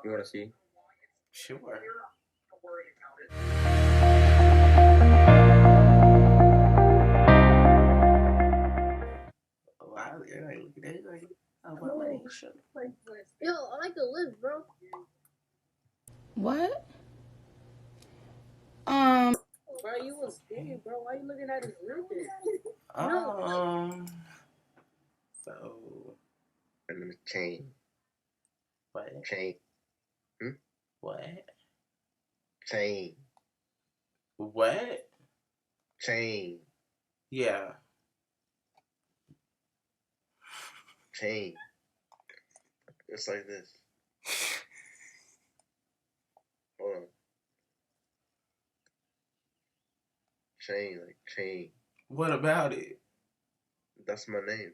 You want to see? Sure. Wow, you're like, look at that. Like, oh, what money? Yo, I like the lift, bro. What? Bro, you was skinny, bro. Why you looking at his lift? So, And then chain. what? Chain. What? Chain. What? Chain. Yeah. Chain. It's like this. Hold on. Chain, like chain. What about it? That's my name.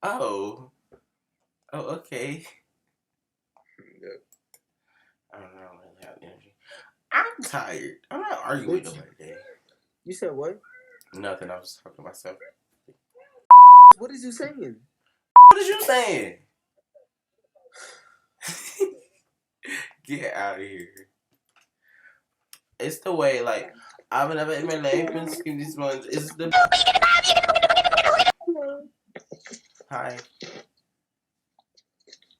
Oh. Oh, okay. Yep. I don't know. I don't really have energy. I'm tired. I'm not arguing with nobody today. You said what? Nothing. I was talking to myself. What is you saying? What is you saying? Get out of here. It's the way, like, I've never in my life been skinny this much. It's the. Hi.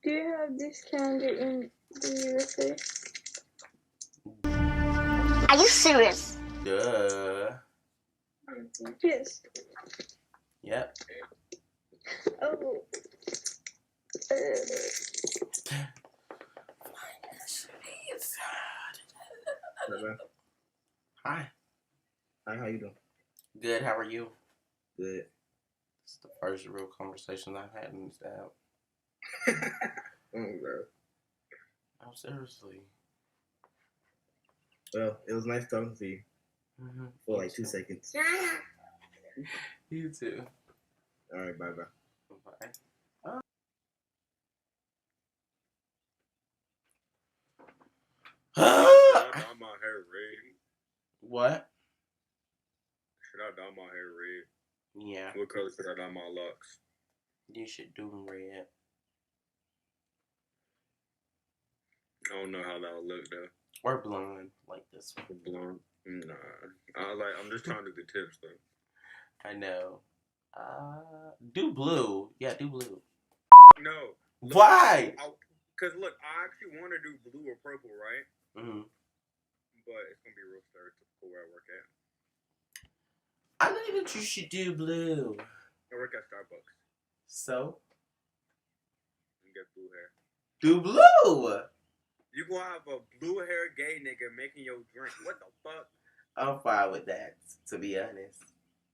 Do you have discount in the USA? Are you serious? Duh. Yes. Yep. Oh. Hi. Hi, how you doing? Good. How are you? Good. It's the first real conversation I've had in this app. Bro. Oh, seriously. Well, it was nice talking to you for like 2 seconds. You too. All right, bye bye. Bye. Should I dye my hair red? What? Should I dye my hair red? Yeah. What color should I dye my locks? You should do red. I don't know how that would look though. Or blonde, like this one. Blonde? Nah. I'm just trying to do the tips though. I know. Do blue. Yeah, do blue. No. Look, Why? Cause look, I actually want to do blue or purple, right? Mm-hmm. But it's gonna be real stereotypical where I work at. I think that you should do blue. I work at Starbucks So? and get blue hair. Do blue! You gonna have a blue hair gay nigga making your drink. What the fuck? I'm fine with that, to be honest.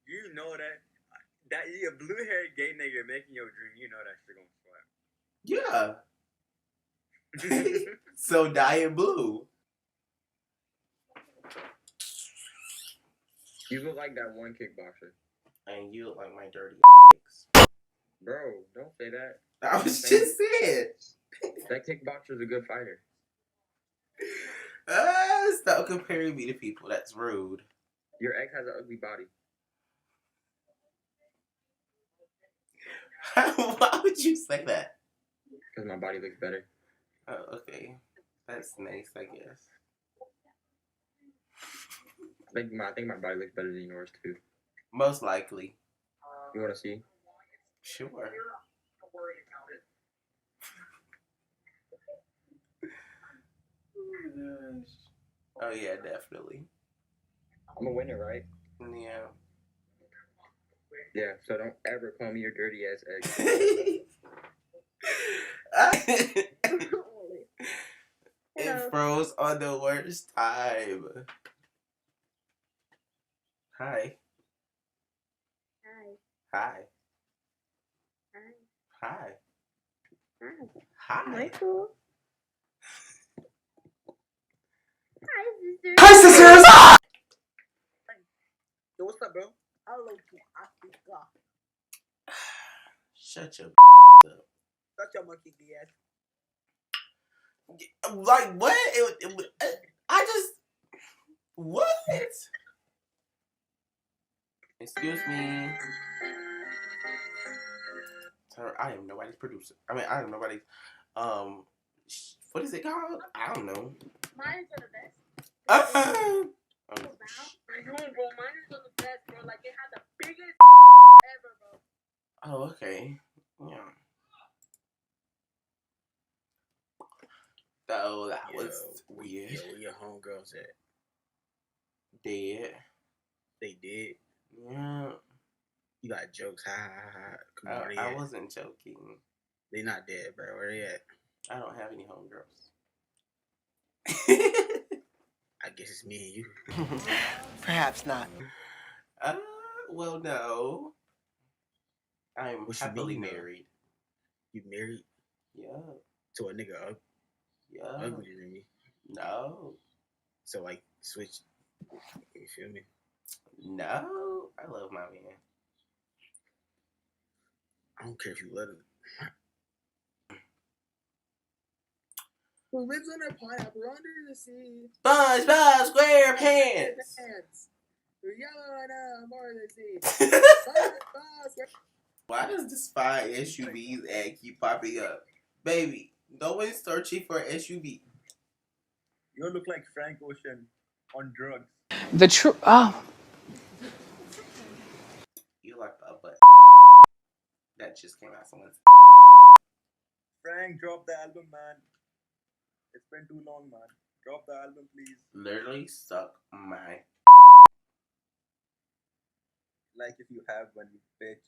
You know that a blue hair gay nigga making your drink, you know that shit gonna slap. Yeah. So dye it blue. You look like that one kickboxer. And you look like my dirty dicks. Bro, don't say that. I was just saying. That kickboxer's a good fighter. Stop comparing me to people. That's rude. Your ex has an ugly body. Why would you say that? Because my body looks better. Oh, okay. That's nice, I guess. I think my body looks better than yours too. Most likely. You want to see? Sure. Oh yeah, definitely. I'm a winner, right? Yeah. Yeah, so don't ever call me your dirty ass ex. It froze on the worst time. Hi. Hi. Hi. Hi. Michael. Hi, sister. Hi, sisters! Yo, what's up, bro? Hello to Africa. Shut your up. Shut your monkey ass. Like, what? I just... What? Excuse me. Sir, I am nobody's producer. I mean, I am nobody's What is it called? I don't know. Mine are the best. Oh, I know, bro. Mine are the best, bro. Like, it had the biggest ever, bro. oh, okay. Yeah. So that was weird. Yo, where your homegirls at? Dead. They did. Yeah. You got jokes. Ha ha ha. Come on, I wasn't joking. They not dead, bro. Where they at? I don't have any homegirls. I guess it's me and you. Perhaps not. Well, no. I'm What you happily mean, though? married. You married Yeah. to a nigga Yeah. uglier than me. No. So like switch. You feel me? No. I love my man. I don't care if you love him. Who lives on a pineapple under the sea? SpongeBob SquarePants. You're yellow and more than sea. Why does this fine SUVs ad keep popping up? Baby, no one's searching for an SUV. You look like Frank Ocean on drugs. The true. Oh. You like a butt. That just came out someone's. Frank, drop the album, man. It's been too long, man. Drop the album, please. Literally suck my. Like if you have one, you bitch.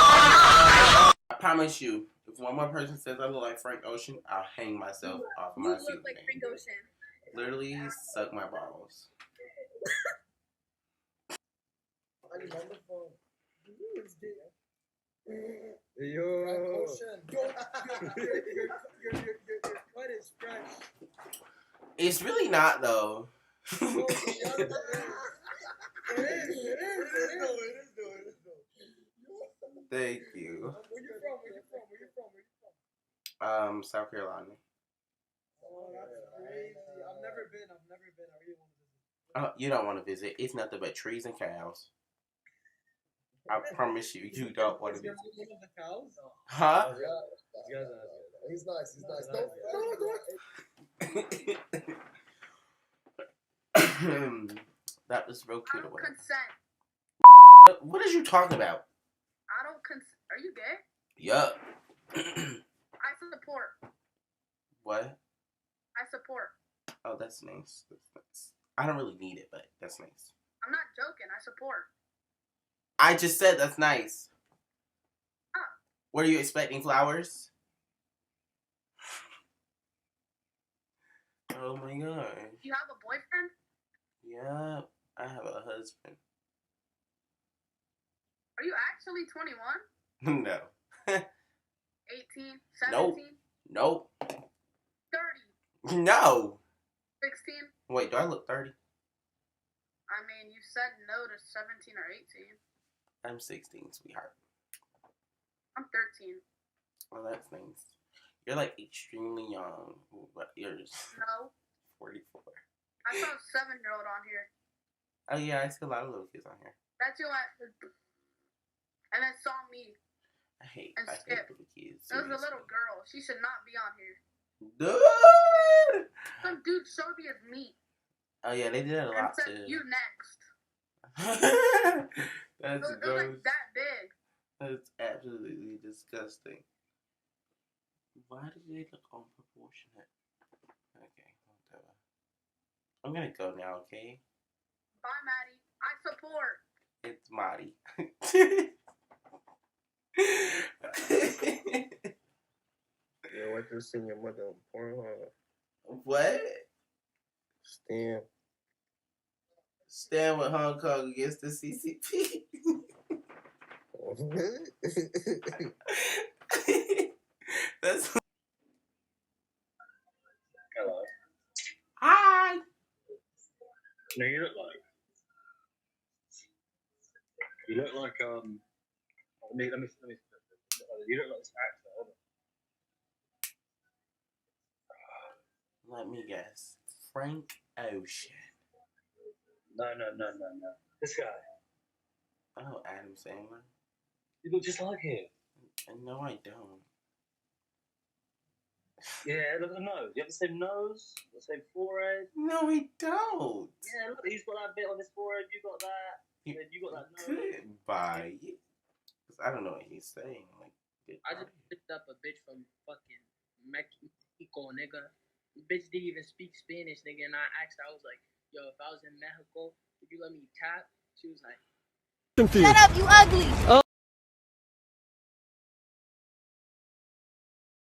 I promise you, if one more person says I look like Frank Ocean, I'll hang myself off of You my look seat. like Frank Ocean. Literally suck my balls. Yo, your cut is fresh. It's really not though. Thank you. Where you from? South Carolina. Oh, that's crazy. I've never been. I really want to visit. You don't want to visit. It's nothing but trees and cows. I promise you, you don't want to visit. The cows? Huh? He's nice. That was real I cute. don't consent. What is you talking about? I don't consent. Are you gay? Yup. I support. What? I support. Oh, that's nice. That's nice. I don't really need it, but that's nice. I'm not joking. I support. I just said that's nice. Oh. Were you expecting flowers? Oh my god. You have a boyfriend? Yeah, I have a husband. Are you actually 21? No. 18? 17? Nope. Nope. 30? No. 16? Wait, do I look 30? I mean, you said no to 17 or 18. I'm 16, sweetheart. I'm 13. Well, that's nice. You're like extremely young, but you're just No. 44. I saw a 7-year-old on here. Oh yeah, I see a lot of little kids on here. That's who and then saw me. I hate And Skip. little kids. It was a seriously. little girl. She should not be on here. Dude! Some dude showed me his meat. Oh yeah, they did that a And lot said, too. you next. That's It was gross. like that big. That's absolutely disgusting. Why do they look unproportionate? Okay, whatever. I'm gonna go now, okay? Bye, Maddie. I support. It's Marty. Yeah, what you seen your mother on Pornhub? What? Stan. Stand with Hong Kong against the CCP. That's. Hello. Hi. No, you look like. You look like Let me. You look like this actor. Hold on. Let me guess. Frank Ocean. No. This guy. Oh, Adam Sandler. You look just like him. No, I don't. Yeah, look at the nose. You have the same nose, the same forehead. No, I don't. Yeah, look, he's got that bit on his forehead. You got that. Then you got that nose. Goodbye. I don't know what he's saying. Like, I just picked up a bitch from fucking Mexico, nigga. The bitch didn't even speak Spanish, nigga. And I asked her, I was like, yo, if I was in Mexico, would you let me tap? She was like, Shut up, you ugly.